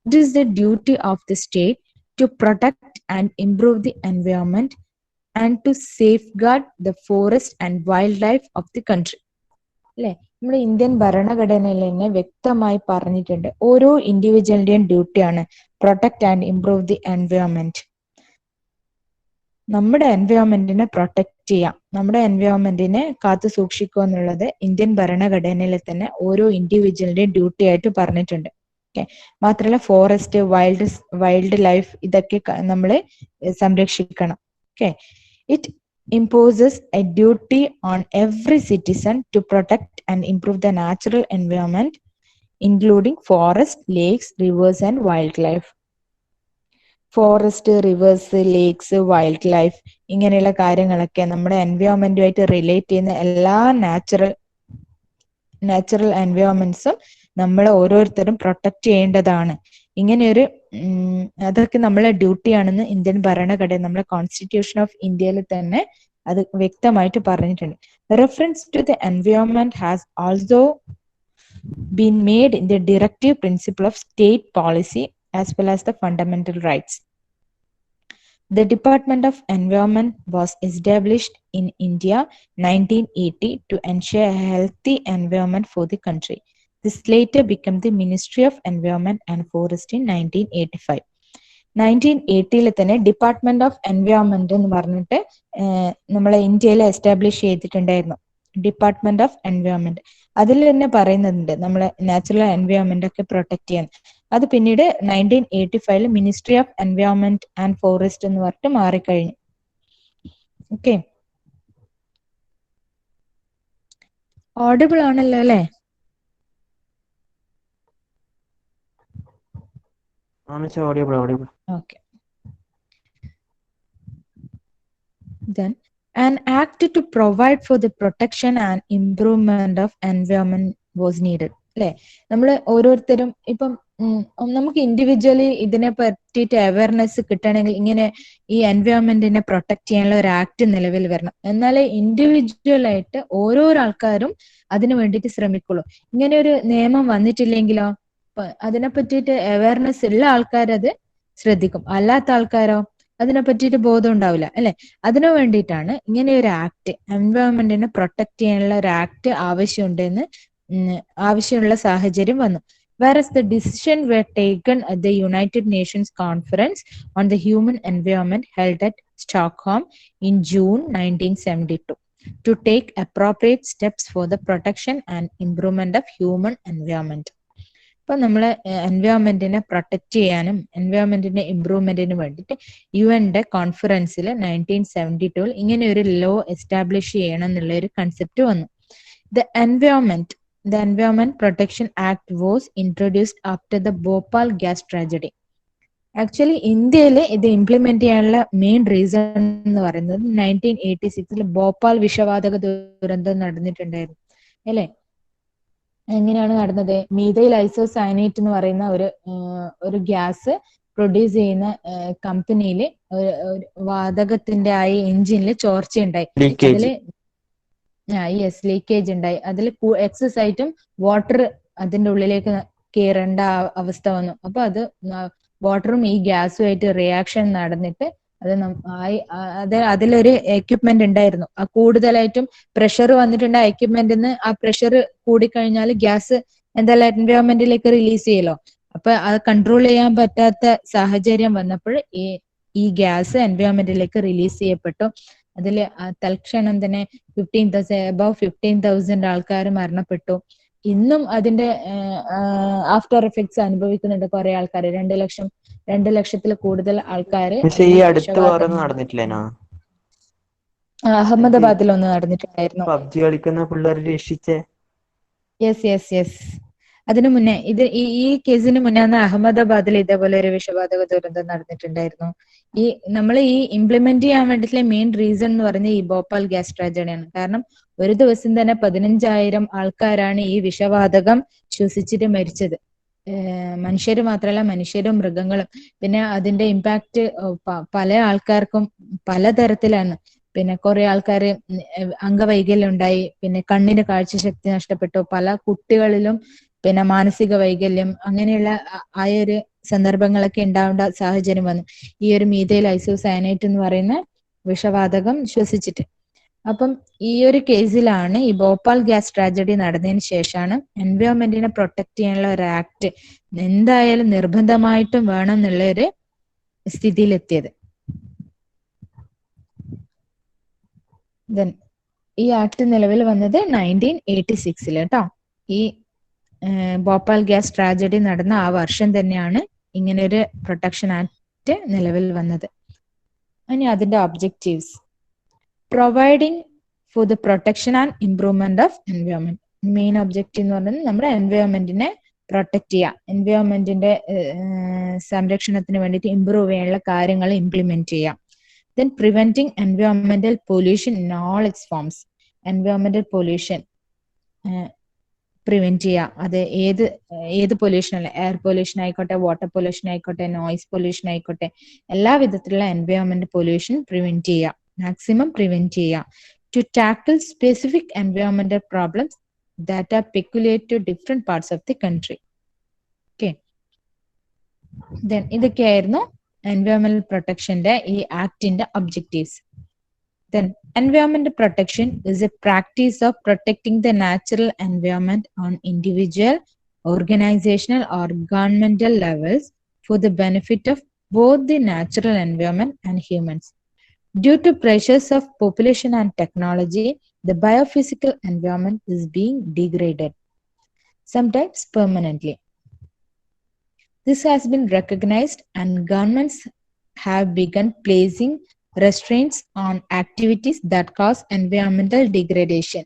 it is the duty of the state to protect and improve the environment and to safeguard the forest and wildlife of the country. അല്ലെ, നമ്മുടെ Indian ഭരണഘടനയിൽ തന്നെ വ്യക്തമായി പറഞ്ഞിട്ടുണ്ട് ഓരോ ഇൻഡിവിജ്വലിന്റെയും ഡ്യൂട്ടിയാണ് protect and improve the environment. നമ്മുടെ എൻവയോൺമെന്റിനെ പ്രൊട്ടക്ട് ചെയ്യാം, നമ്മുടെ എൻവയോൺമെന്റിനെ കാത്തു സൂക്ഷിക്കുക എന്നുള്ളത് ഇന്ത്യൻ ഭരണഘടനയിൽ തന്നെ ഓരോ ഇൻഡിവിജ്വലിന്റെയും ഡ്യൂട്ടി ആയിട്ട് പറഞ്ഞിട്ടുണ്ട്. ഓക്കെ, മാത്രമല്ല ഫോറസ്റ്റ്, വൈൽഡ് ലൈഫ് ഇതൊക്കെ നമ്മൾ സംരക്ഷിക്കണം. Okay, it imposes a duty on every citizen to protect and improve the natural environment, including forest, lakes, rivers, and wildlife. Forest, reverse, lakes, wild life ഇങ്ങനെയുള്ള കാര്യങ്ങളൊക്കെ നമ്മുടെ എൻവയോൺമെന്റുമായിട്ട് relate ചെയ്യുന്ന എല്ലാ natural എൻവയോൺമെന്റ്സും നമ്മൾ ഓരോരുത്തരും പ്രൊട്ടക്ട് ചെയ്യേണ്ടതാണ്. ഇങ്ങനെയൊരു അതൊക്കെ നമ്മളെ ഡ്യൂട്ടിയാണെന്ന് ഇന്ത്യൻ ഭരണഘടന, നമ്മളെ കോൺസ്റ്റിറ്റ്യൂഷൻ ഓഫ് ഇന്ത്യയിൽ തന്നെ അത് വ്യക്തമായിട്ട് പറഞ്ഞിട്ടുണ്ട്. Reference to the environment has also been made in the directive principle of state policy as well as the fundamental rights. The Department of Environment was established in India 1980 to ensure a healthy environment for the country. This later became the Ministry of Environment and Forest in 1985. 1980 തന്നെ department of environment എന്ന് പറഞ്ഞിട്ട് നമ്മളെ ഇന്ത്യയിൽ establish ചെയ്തിട്ടുണ്ടായിരുന്നു. Department of environment അതിൽ തന്നെ പറയുന്നുണ്ട് നമ്മളെ നാച്ചുറൽ എൻവയോൺമെന്റ് ഒക്കെ പ്രൊട്ടക്ട് ചെയ്യാൻ. അത് പിന്നീട് 1985 ministry of environment and forest എന്ന് പറഞ്ഞിട്ട് മാറിക്കഴിഞ്ഞു. ഓക്കെ, ഓഡിബിൾ ആണല്ലോ അല്ലെ? Okay. Then an act to provide for the protection and improvement of environment was needed. അല്ലെ, നമ്മൾ ഓരോരുത്തരും ഇപ്പം നമുക്ക് ഇൻഡിവിജ്വലി ഇതിനെ പറ്റിയിട്ട് അവയർനെസ് കിട്ടണമെങ്കിൽ ഇങ്ങനെ ഈ എൻവയോൺമെന്റിനെ പ്രൊട്ടക്ട് ചെയ്യാനുള്ള ഒരു ആക്ട് നിലവിൽ വരണം. എന്നാലേ ഇൻഡിവിജ്വൽ ആയിട്ട് ഓരോരോ ആൾക്കാരും അതിനു വേണ്ടിയിട്ട് ശ്രമിക്കുള്ളൂ. ഇങ്ങനെ ഒരു നിയമം വന്നിട്ടില്ലെങ്കിലോ അതിനെ പറ്റിയിട്ട് അവയർനെസ് ഉള്ള ആൾക്കാരത് ശ്രദ്ധിക്കും, അല്ലാത്ത ആൾക്കാരോ അതിനെ പറ്റിയിട്ട് ബോധം ഉണ്ടാവില്ല അല്ലെ. അതിനു വേണ്ടിയിട്ടാണ് ഇങ്ങനെ ഒരു ആക്ട്, എൻവയോൺമെന്റിനെ പ്രൊട്ടക്ട് ചെയ്യാനുള്ള ഒരു ആക്ട് ആവശ്യമുള്ള സാഹചര്യം വന്നു. Whereas the decision were taken at the United Nations Conference on the Human Environment held at Stockholm in June 1972 to take appropriate steps for the protection and improvement of human environment. അപ്പൊ നമ്മള് എൻവയോൺമെന്റിനെ protect ചെയ്യാനും എൻവയോൺമെന്റിന്റെ ഇംപ്രൂവ്മെന്റിന് വേണ്ടിയിട്ട് യുഎന്റെ കോൺഫറൻസിൽ 1972 ഇങ്ങനെ ഒരു law establish ചെയ്യണം എന്നുള്ള ഒരു കൺസെപ്റ്റ് വന്നു. The Environment Protection Act was introduced after the Bhopal gas tragedy. Actually ഇന്ത്യയിൽ ഇത് ഇംപ്ലിമെന്റ് ചെയ്യാനുള്ള മെയിൻ റീസൺ എന്ന് പറയുന്നത് 1986 ഭോപ്പാൽ വിഷവാതക ദുരന്തം നടന്നിട്ടുണ്ടായിരുന്നു അല്ലെ. എങ്ങനെയാണ് നടന്നത്? മീഥൈൽ ഐസോസയനേറ്റ് എന്ന് പറയുന്ന ഒരു ഗ്യാസ് പ്രൊഡ്യൂസ് ചെയ്യുന്ന കമ്പനിയിൽ വാതകത്തിന്റെ ആ എഞ്ചിനിൽ ചോർച്ചയുണ്ടായി. അതില് യെസ്, ലീക്കേജ് ഉണ്ടായി. അതിൽ എക്സസ് ആയിട്ടും വാട്ടർ അതിന്റെ ഉള്ളിലേക്ക് കയറേണ്ട അവസ്ഥ വന്നു. അപ്പൊ അത് വാട്ടറും ഈ ഗ്യാസുമായിട്ട് റിയാക്ഷൻ നടന്നിട്ട് അതിലൊരു എക്യുപ്മെന്റ് ഉണ്ടായിരുന്നു. ആ കൂടുതലായിട്ടും പ്രഷർ വന്നിട്ടുണ്ട് ആ എക്യുപ്മെന്റിന്. ആ പ്രഷർ കൂടിക്കഴിഞ്ഞാൽ ഗ്യാസ് എന്തായാലും എൻവയോൺമെന്റിലേക്ക് റിലീസ് ചെയ്യലോ. അപ്പൊ അത് കൺട്രോൾ ചെയ്യാൻ പറ്റാത്ത സാഹചര്യം വന്നപ്പോൾ ഈ ഗ്യാസ് എൻവയോൺമെന്റിലേക്ക് റിലീസ് ചെയ്യപ്പെട്ടു. അതിൽ തൽക്ഷണം തന്നെ 15,000 ആൾക്കാർ മരണപ്പെട്ടു. ഇന്നും അതിന്റെ ആഫ്റ്റർ എഫക്ട്സ് അനുഭവിക്കുന്നുണ്ട് കുറെ ആൾക്കാർ. 2 ലക്ഷത്തിൽ കൂടുതൽ ആൾക്കാർ അഹമ്മദാബാദിൽ ഒന്ന് നടന്നിട്ടുണ്ടായിരുന്നു. പബ്ജി കളിക്കുന്ന പിള്ളേർ രക്ഷിച്ചേ. യെസ്. അതിനു മുന്നേ ഈ കേസിന് മുന്നേ അഹമ്മദാബാദിൽ ഇതേപോലെ ഒരു വിഷവാതക ദുരന്തം നടന്നിട്ടുണ്ടായിരുന്നു. നമ്മൾ ഈ ഇംപ്ലിമെന്റ് ചെയ്യാൻ വേണ്ടിയിട്ടുള്ള മെയിൻ റീസൺ എന്ന് പറയുന്നത് ഈ ഭോപ്പാൽ ഗ്യാസ് ട്രാജഡിയാണ്. കാരണം ഒരു ദിവസം തന്നെ 15,000 ആൾക്കാരാണ് ഈ വിഷവാതകം ശ്വസിച്ചിട്ട് മരിച്ചത്. മനുഷ്യര് മാത്രമല്ല, മനുഷ്യരും മൃഗങ്ങളും. പിന്നെ അതിന്റെ ഇമ്പാക്ട് പല ആൾക്കാർക്കും പലതരത്തിലാണ്. പിന്നെ കുറെ ആൾക്കാര് അംഗവൈകല്യം ഉണ്ടായി, പിന്നെ കണ്ണിന് കാഴ്ചശക്തി നഷ്ടപ്പെട്ടു, പല കുട്ടികളിലും പിന്നെ മാനസിക വൈകല്യം, അങ്ങനെയുള്ള ഒരു സന്ദർഭങ്ങളൊക്കെ ഉണ്ടാവേണ്ട സാഹചര്യം വന്നു ഈ ഒരു മീഥൈൽ ഐസോസയനേറ്റ് എന്ന് പറയുന്ന വിഷവാതകം ശ്വസിച്ചിട്ട്. അപ്പം ഈ ഒരു കേസിലാണ്, ഈ ഭോപ്പാൽ ഗ്യാസ് ട്രാജഡി നടന്നതിന് ശേഷമാണ് എൻവയോൺമെന്റിനെ പ്രൊട്ടക്ട് ചെയ്യാനുള്ള ഒരു ആക്ട് എന്തായാലും നിർബന്ധമായിട്ടും വേണം എന്നുള്ള ഒരു സ്ഥിതിയിലെത്തിയത്. ഈ ആക്ട് നിലവിൽ വന്നത് 1986 കേട്ടോ. ഈ ഭോപ്പാൽ ഗ്യാസ് ട്രാജഡി നടന്ന ആ വർഷം തന്നെയാണ് ഇങ്ങനെ ഒരു പ്രൊട്ടക്ഷൻ ആക്ട് നിലവിൽ വന്നത്. ഇനി അതിന്റെ objectives: providing for the protection and improvement of environment. Main objective എന്ന് പറയുന്നത് നമ്മുടെ എൻവയോൺമെന്റിനെ പ്രൊട്ടക്ട് ചെയ്യുക, എൻവയോൺമെന്റിന്റെ സംരക്ഷണത്തിന് വേണ്ടിയിട്ട് ഇംപ്രൂവ് ചെയ്യാനുള്ള കാര്യങ്ങൾ ഇംപ്ലിമെന്റ് ചെയ്യാം. Then preventing environmental pollution in all its forms. Environmental pollution prevent ചെയ്യുക. അത് ഏത് പൊല്യൂഷൻ അല്ല, എയർ പൊല്യൂഷൻ ആയിക്കോട്ടെ, വാട്ടർ പൊല്യൂഷൻ ആയിക്കോട്ടെ, നോയിസ് പൊല്യൂഷൻ ആയിക്കോട്ടെ, എല്ലാ വിധത്തിലുള്ള എൻവയോൺമെന്റ് പൊല്യൂഷൻ പ്രിവെന്റ് ചെയ്യുക, മാക്സിമം പ്രിവെന്റ് ചെയ്യുക. ടു ടാക്കിൾ സ്പെസിഫിക് എൻവയോൺമെന്റൽ problems that are peculiar to different parts of the country. Okay, then ഇതൊക്കെയായിരുന്നു എൻവയോൺമെന്റൽ പ്രൊട്ടക്ഷന്റെ ഈ ആക്ടിന്റെ objectives. Then, environmental protection is a practice of protecting the natural environment on individual, organizational, or governmental levels for the benefit of both the natural environment and humans. Due to pressures of population and technology, the biophysical environment is being degraded, sometimes permanently. This has been recognized, and governments have begun placing restraints on activities that cause environmental degradation.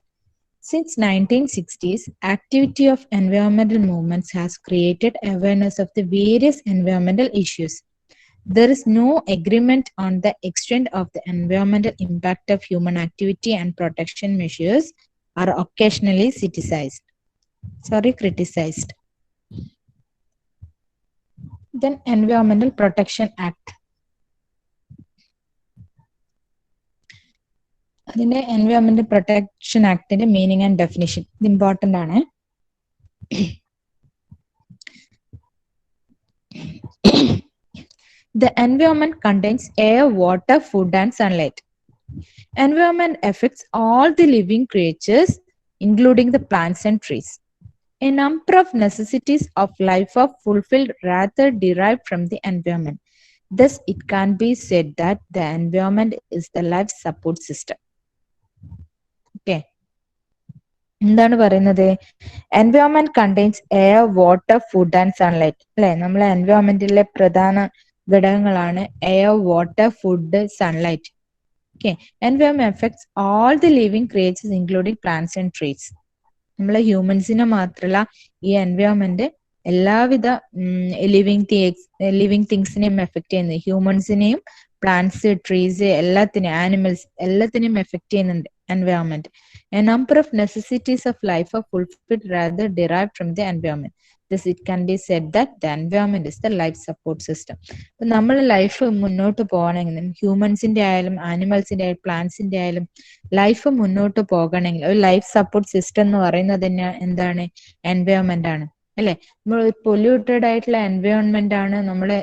Since 1960s, activity of environmental movements has created awareness of the various environmental issues. There is no agreement on the extent of the environmental impact of human activity, and protection measures are occasionally criticized. Then Environmental Protection Act. അതിന്റെ എൻവയോൺമെന്റൽ protection ആക്ടിന്റെ meaning and definition ഇത് important ആണ്. The environment contains air, water, food, and sunlight. Environment affects all the living creatures, including the plants and trees. A number of necessities of life are fulfilled rather derived from the environment. Thus, it can be said that the environment is the life support system. Okay. എന്താണ് പറയുന്നത്? Environment contains air, water, food and sunlight. അല്ലെ, നമ്മളെ എൻവയോൺമെന്റിലെ പ്രധാന ഘടകങ്ങളാണ് air, water, food, sunlight. Okay, environment effects all the living creatures including plants and trees. നമ്മളെ ഹ്യൂമൻസിനെ മാത്രമല്ല, ഈ environment എല്ലാവിധ ലിവിംഗ് തിങ്സിനെയും എഫക്ട് ചെയ്യുന്നത്. ഹ്യൂമൻസിനെയും പ്ലാന്റ്സ്, ട്രീസ്, എല്ലാത്തിനെയും, ആനിമൽസ് എല്ലാത്തിനെയും എഫക്ട് ചെയ്യുന്നുണ്ട് environment. A number of necessities of life are fulfilled rather derived from the environment. Thus, it can be said that the environment is the life support system. അപ്പൊ നമ്മൾ life മുന്നോട്ട് പോകണമെങ്കിൽ, ഹ്യൂമൻസിന്റെ ആയാലും ആനിമൽസിന്റെ ആയാലും പ്ലാന്റ്സിന്റെ ആയാലും ലൈഫ് മുന്നോട്ട് പോകണമെങ്കിൽ ഒരു ലൈഫ് സപ്പോർട്ട് സിസ്റ്റം എന്ന് പറയുന്നത് തന്നെ എന്താണ്? എൻവയോൺമെന്റ് ആണ്. അല്ലെ, നമ്മൾ പൊല്യൂട്ടഡ് ആയിട്ടുള്ള എൻവയോൺമെന്റ് ആണ് നമ്മളെ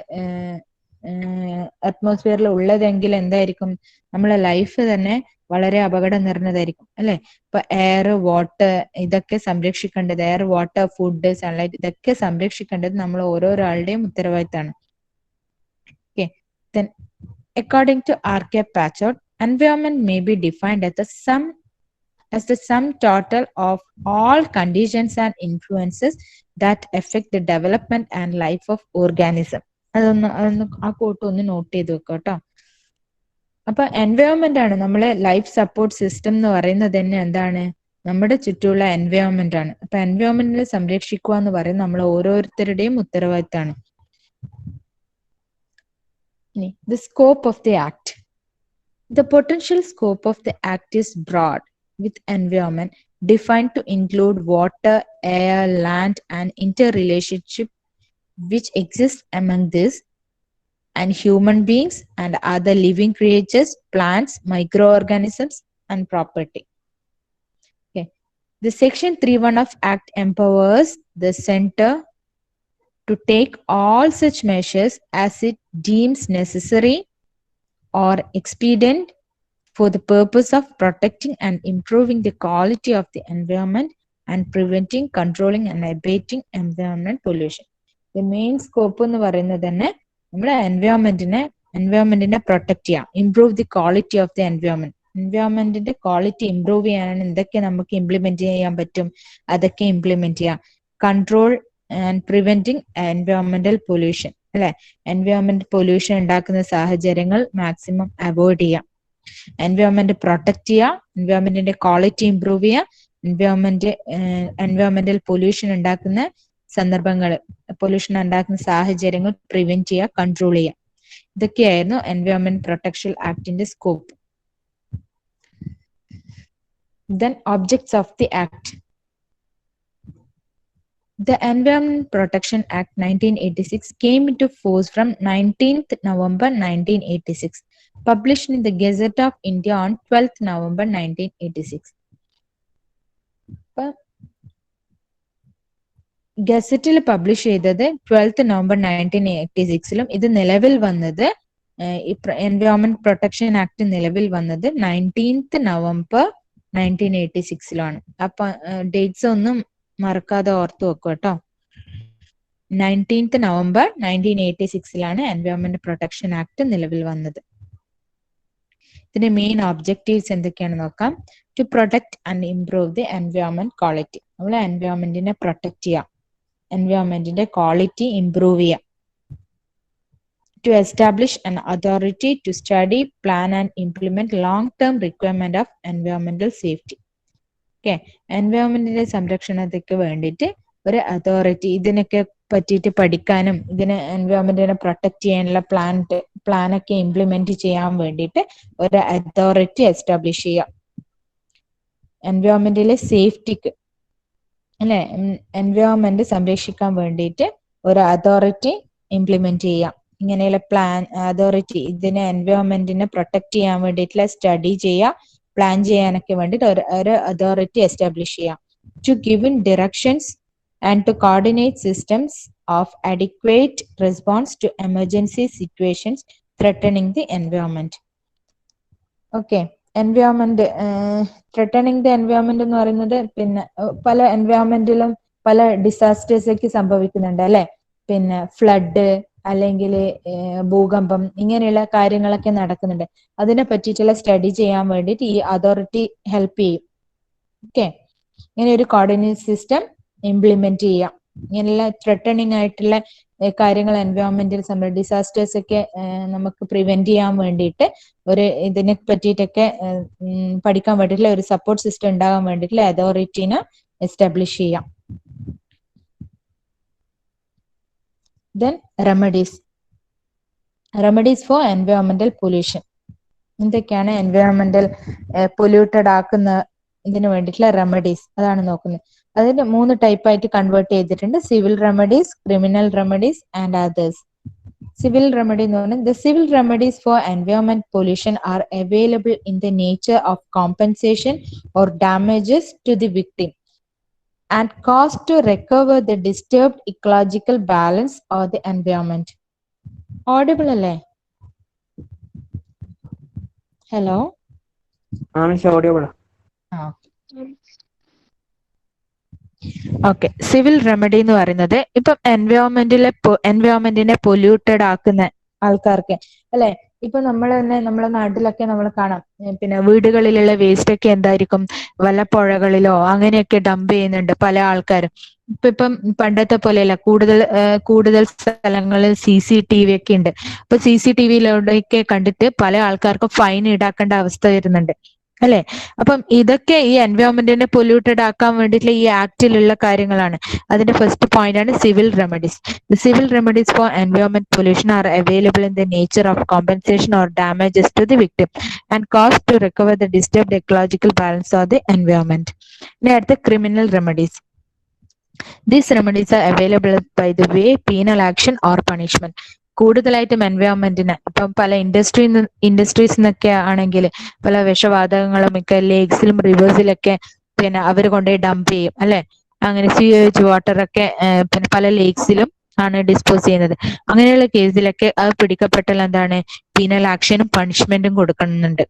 അറ്റ്മോസ്ഫിയറിൽ ഉള്ളതെങ്കിൽ എന്തായിരിക്കും? നമ്മളെ ലൈഫ് തന്നെ വളരെ അപകടം നിറഞ്ഞതായിരിക്കും. അല്ലെ, ഇപ്പൊ എയർ, വാട്ടർ ഇതൊക്കെ സംരക്ഷിക്കേണ്ടത്, എയർ, വാട്ടർ, ഫുഡ്, സൺലൈറ്റ് ഇതൊക്കെ സംരക്ഷിക്കേണ്ടത് നമ്മൾ ഓരോരാളുടെയും ഉത്തരവാദിത്തമാണ്. Okay, then according to R.K. Patchett, environment may be defined as the sum total of all conditions and influences that affect the development and life of organism. അതൊന്ന് ആ coat ഒന്ന് not ചെയ്ത് വെക്കാം കേട്ടോ. അപ്പൊ എൻവയോൺമെന്റ് ആണ് നമ്മളെ ലൈഫ് സപ്പോർട്ട് സിസ്റ്റം എന്ന് പറയുന്നത് തന്നെ എന്താണ്? നമ്മുടെ ചുറ്റുമുള്ള എൻവയോൺമെന്റ് ആണ്. അപ്പൊ എൻവയോൺമെന്റിനെ സംരക്ഷിക്കുക എന്ന് പറയുന്നത് നമ്മൾ ഓരോരുത്തരുടെയും ഉത്തരവാദിത്തമാണ്. The scope of the act. The potential scope of the act is broad, with environment defined to include water, air, land, and interrelationship which exists among this and human beings and other living creatures, plants, microorganisms, and property. Okay. The Section 3(1) of Act empowers the Center to take all such measures as it deems necessary or expedient for the purpose of protecting and improving the quality of the environment and preventing, controlling, and abating environment pollution. The main scope എന്ന് പറയുന്നത് തന്നെ നമ്മുടെ എൻവയോൺമെന്റിനെ protect ചെയ്യാം, improve the quality of the environment. എൻവയോൺമെന്റിന്റെ quality improve ചെയ്യാനാണ് എന്തൊക്കെ നമുക്ക് ഇംപ്ലിമെന്റ് ചെയ്യാൻ പറ്റും അതൊക്കെ ഇംപ്ലിമെന്റ് ചെയ്യാം. കൺട്രോൾ ആൻഡ് പ്രിവെന്റിങ് എൻവയോൺമെന്റൽ പൊല്യൂഷൻ. അല്ലെ, എൻവയോൺമെന്റ് പൊല്യൂഷൻ ഉണ്ടാക്കുന്ന സാഹചര്യങ്ങൾ മാക്സിമം അവോയ്ഡ് ചെയ്യാം. എൻവയോൺമെന്റ് പ്രൊട്ടക്ട് ചെയ്യുക, എൻവയോൺമെന്റിന്റെ ക്വാളിറ്റി ഇംപ്രൂവ് ചെയ്യുക, എൻവയോൺമെന്റൽ പൊല്യൂഷൻ ഉണ്ടാക്കുന്ന സന്ദർഭങ്ങൾ, പൊല്യൂഷൻ ഉണ്ടാക്കുന്ന സാഹചര്യങ്ങൾ പ്രിവെന്റ് ചെയ്യുക, കൺട്രോൾ ചെയ്യുക. ഇതൊക്കെയായിരുന്നു എൻവയോൺമെന്റ് പ്രൊട്ടക്ഷൻ ആക്ടിന്റെ scope. Then objects of the act. The Environment Protection Act 1986 came into force from 19th November 1986, published in the Gazette of India on 12th November 1986. ഗസറ്റിൽ publish ചെയ്തത് 12th November 1986 ഇത് നിലവിൽ വന്നത് environment protection act നിലവിൽ വന്നത് 19th November 1986 അപ്പൊ dates ഒന്നും മറക്കാതെ ഓർത്തു വെക്കും കേട്ടോ. 19th November 1986 environment protection act നിലവിൽ വന്നത്. ഇതിന്റെ മെയിൻ ഒബ്ജക്റ്റീവ്സ് എന്തൊക്കെയാണെന്ന് നോക്കാം. To protect and improve the environment quality. നമ്മൾ എൻവയോൺമെന്റിനെ പ്രൊട്ടക്ട് ചെയ്യാം, എൻവയോൺമെന്റിന്റെ ക്വാളിറ്റി ഇംപ്രൂവ് ചെയ്യാം. To establish an authority to study, plan and implement long term requirement of എൻവയോൺമെന്റൽ സേഫ്റ്റി. ഓക്കെ, എൻവയോൺമെന്റിന്റെ സംരക്ഷണത്തിക്ക് വേണ്ടിയിട്ട് ഒരു അതോറിറ്റി, ഇതിനൊക്കെ പറ്റിയിട്ട് പഠിക്കാനും ഇതിനെ എൻവയോൺമെന്റിനെ പ്രൊട്ടക്ട് ചെയ്യാനുള്ള പ്ലാനൊക്കെ ഇംപ്ലിമെന്റ് ചെയ്യാൻ വേണ്ടിയിട്ട് ഒരു അതോറിറ്റി എസ്റ്റാബ്ലിഷ് ചെയ്യാം. എൻവയോൺമെന്റിലെ സേഫ്റ്റിക്ക് അല്ലെ, എൻവയോൺമെന്റ് സംരക്ഷിക്കാൻ വേണ്ടിയിട്ട് ഒരു അതോറിറ്റി ഇംപ്ലിമെന്റ് ചെയ്യാം. ഇങ്ങനെയുള്ള അതോറിറ്റി ഇതിനെ എൻവയോൺമെന്റിനെ പ്രൊട്ടക്ട് ചെയ്യാൻ വേണ്ടിയിട്ടുള്ള സ്റ്റഡി ചെയ്യാം, പ്ലാൻ ചെയ്യാനൊക്കെ വേണ്ടിയിട്ട് ഒരു അതോറിറ്റി എസ്റ്റാബ്ലിഷ് ചെയ്യാം. To give in directions and to coordinate systems of adequate response to emergency situations threatening the environment. Okay, environment threatening the environment എന്ന് പറയുന്നത് പിന്നെ പല എൻവയോൺമെന്റിലും പല ഡിസാസ്റ്റേഴ്സ് ഒക്കെ സംഭവിക്കുന്നുണ്ട് അല്ലെ. പിന്നെ ഫ്ലഡ് അല്ലെങ്കിൽ ഭൂകമ്പം ഇങ്ങനെയുള്ള കാര്യങ്ങളൊക്കെ നടക്കുന്നുണ്ട്. അതിനെ പറ്റിയിട്ടുള്ള സ്റ്റഡി ചെയ്യാൻ വേണ്ടിയിട്ട് ഈ അതോറിറ്റി ഹെൽപ്പ് ചെയ്യും. ഓക്കെ, ഇങ്ങനെ ഒരു കോർഡിനേറ്റ് സിസ്റ്റം ഇംപ്ലിമെന്റ് ചെയ്യാം. ഇങ്ങനെയുള്ള ത്രെട്ടണിങ് ആയിട്ടുള്ള കാര്യങ്ങൾ എൻവയോൺമെന്റിൽ ഡിസാസ്റ്റേഴ്സ് ഒക്കെ നമുക്ക് പ്രിവെന്റ് ചെയ്യാൻ വേണ്ടിയിട്ട് ഇതിനെ പറ്റിയിട്ടൊക്കെ പഠിക്കാൻ വേണ്ടിയിട്ടുള്ള ഒരു സപ്പോർട്ട് സിസ്റ്റം ഉണ്ടാകാൻ വേണ്ടിയിട്ടുള്ള അതോറിറ്റിനെ എസ്റ്റാബ്ലിഷ് ചെയ്യാം. Then remedies for environmental pollution. എന്തൊക്കെയാണ് എൻവയോൺമെന്റൽ പൊല്യൂട്ടഡ് ആക്കുന്ന ഇതിനു വേണ്ടിയിട്ടുള്ള റെമഡീസ്, അതാണ് നോക്കുന്നത്. അതിന്റെ 3 ടൈപ്പായിട്ട് കൺവേർട്ട് ചെയ്തിട്ടുണ്ട്. Civil remedies, criminal remedies and others. Civil remedy എന്ന് പറഞ്ഞാൽ the civil remedies for environment pollution are available in the nature of compensation or damages to the victim and cost to recover the disturbed ecological balance of the environment. Audible അല്ലേ? Hello, okay. Civil remedy എന്ന് പറയുന്നത് ഇപ്പം എൻവയോൺമെന്റിനെ polluted ആക്കുന്ന ആൾക്കാർക്ക് അല്ലെ. ഇപ്പൊ നമ്മൾ തന്നെ നമ്മളെ നാട്ടിലൊക്കെ നമ്മൾ കാണാം, പിന്നെ വീടുകളിലുള്ള വേസ്റ്റ് ഒക്കെ എന്തായിരിക്കും വല്ല പുഴകളിലോ അങ്ങനെയൊക്കെ ഡംപ് ചെയ്യുന്നുണ്ട് പല ആൾക്കാരും. ഇപ്പം പണ്ടത്തെ പോലെയല്ല, കൂടുതൽ സ്ഥലങ്ങളിൽ CCTV ഒക്കെ ഉണ്ട്. അപ്പൊ CCTVയിലൂടെയൊക്കെ കണ്ടിട്ട് പല ആൾക്കാർക്കും ഫൈൻ ഈടാക്കേണ്ട അവസ്ഥ വരുന്നുണ്ട് അല്ലെ. അപ്പം ഇതൊക്കെ ഈ എൻവയോൺമെന്റിനെ പൊല്യൂട്ടഡ് ആക്കാൻ വേണ്ടിയിട്ടുള്ള ഈ ആക്ടിലുള്ള കാര്യങ്ങളാണ്. അതിന്റെ ഫസ്റ്റ് പോയിന്റ് ആണ് civil remedies. The civil remedies for environment pollution are available in the nature of compensation or damages to the victim and cost to recover the disturbed ecological balance of the environment. ഇനി അടുത്ത criminal remedies. These remedies are available by the way penal action or punishment. കൂടുതലായിട്ടും എൻവയോൺമെന്റിന് ഇപ്പം പല industries എന്നൊക്കെ ആണെങ്കിൽ പല വിഷവാതകങ്ങളും ഒക്കെ ലേക്സിലും റിവേഴ്സിലൊക്കെ പിന്നെ അവർ കൊണ്ടുപോയി ഡംപ് ചെയ്യും അല്ലെ. അങ്ങനെ സ്യൂവേജ് വാട്ടർ ഒക്കെ പിന്നെ പല ലേക്സിലും ആണ് ഡിസ്പോസ് ചെയ്യുന്നത്. അങ്ങനെയുള്ള കേസിലൊക്കെ അത് പിടിക്കപ്പെട്ടാൽ എന്താണ് പീനൽ ആക്ഷനും പണിഷ്മെന്റും കൊടുക്കുന്നുണ്ട്.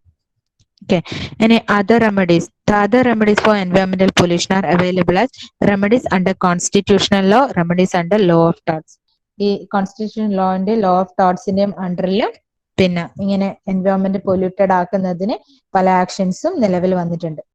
Okay, any other remedies? The other remedies for environmental pollution are available as remedies under constitutional law, remedies under law of torts. ഈ കോൺസ്റ്റിറ്റ്യൂഷൻ ലോന്റെ ലോ ഓഫ് ടോർട്സിന്റെയും അണ്ടറിൽ പിന്നെ ഇങ്ങനെ എൻവയോൺമെന്റ് പൊല്യൂട്ടഡ് ആക്കുന്നതിന് പല ആക്ഷൻസും നിലവിൽ വന്നിട്ടുണ്ട്.